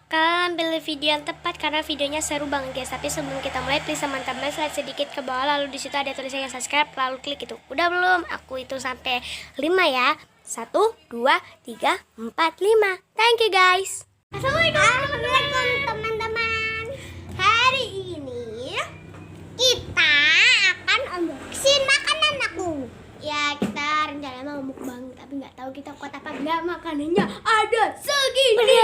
Kalian ambil video yang tepat karena videonya seru banget guys. Tapi sebelum kita mulai, please teman-teman slide sedikit ke bawah, lalu di situ ada tulisannya subscribe, lalu klik itu. Udah belum? Aku itu sampai 5 ya. 1, 2, 3, 4, 5. Thank you guys. Assalamualaikum teman-teman. Hari ini kita akan unboxing makanan aku. Ya, kita rencana mau mukbang, tapi nggak tahu kita kuat apa enggak. Makanannya ada segini.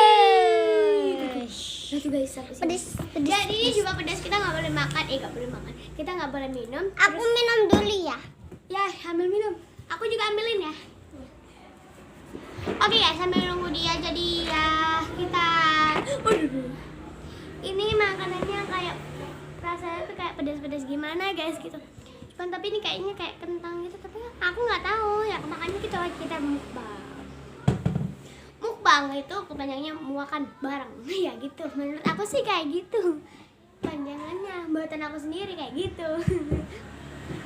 Itu guys, Pedes. Jadi ini juga pedas, kita nggak boleh makan. Nggak boleh makan. Kita nggak boleh minum. Aku minum dulu ya. Ya, ambil minum. Aku juga ambilin ya. Oke guys, sambil nunggu dia jadi ya kita. Ini makanannya kayak rasanya tuh kayak pedas-pedas gimana guys gitu. Cuman tapi ini kayaknya kayak kentang gitu, tapi aku nggak tahu ya. Makanya kita mukbang. Mukbang itu kepanjangannya makan bareng. Ya gitu. Menurut aku sih kayak gitu. Panjangannya buatan aku sendiri kayak gitu.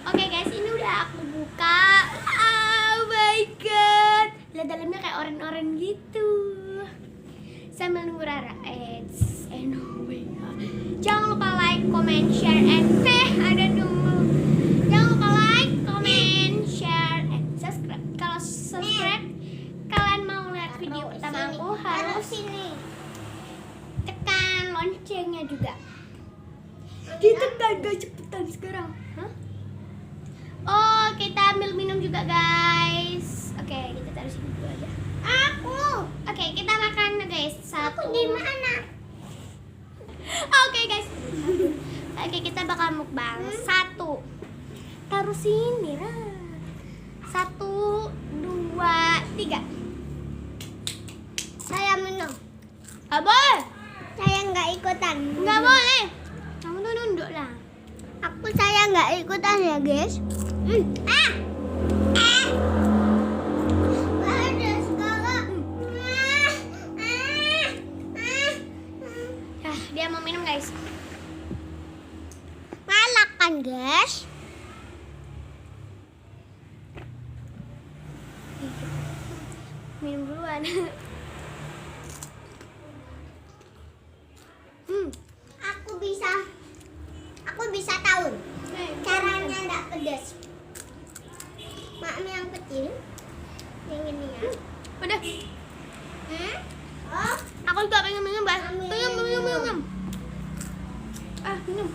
Oke guys, ini udah aku buka. Oh my god. Lihat dalamnya kayak oren-oren gitu. Sambil nunggu Rara. Jangan lupa like, comment, share, and ada dulu. Jangan lupa like, comment, share, and subscribe. Kalau subscribe, kalian mau lihat video pertama aku harus sini. tekan loncengnya juga. Ditekan guys, cepetan sekarang. Hah? Oh, kita ambil minum juga guys. Oke, kita taruh sini dulu aja. Oke, kita makan guys. Satu. Aku di mana? Oke guys. Oke, kita bakal mukbang. Satu. Taruh sini lah. 1, 2, 3. Saya minum. Boleh? Saya nggak ikutan. Nggak boleh. Kamu tuh nunduk lah. Saya nggak ikutan ya guys. Pedas banget. Dia mau minum guys. Malak kan guys? Minum duluan. Aku bisa tahu caranya nggak pedas. Maknya yang kecil, yang ini ya. Udah. Oh, Aku juga pengen minum, Bas. Minum. Minum.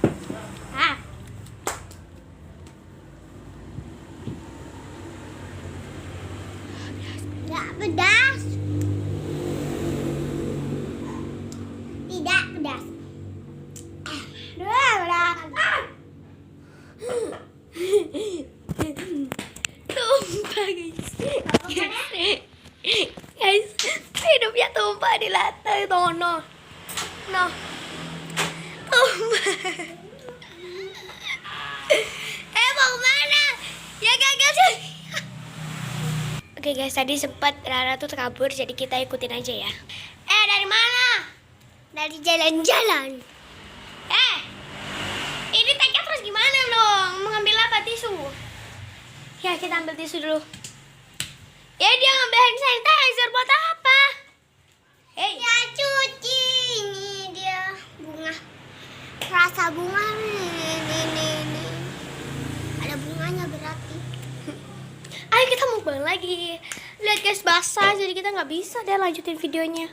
nggak pedas. Tidak pedas. Tumpah guys. Hidupnya tumpah di lantai Tono. Tumpah. Mau kemana? Ya gagal sih. Oke guys, tadi sempat Rara tuh kabur, jadi kita ikutin aja ya. Dari mana? Dari jalan-jalan. Ini tagnya terus gimana dong? Mengambil apa, tisu? Ya, kita ambil tisu dulu. Ya, dia ngambil hand sanitizer buat apa? Ya cuci. Ini dia bunga. Rasa bunga nih. Ada bunganya berarti. Ayo kita mukbang lagi. Lihat guys, basah jadi kita nggak bisa deh lanjutin videonya.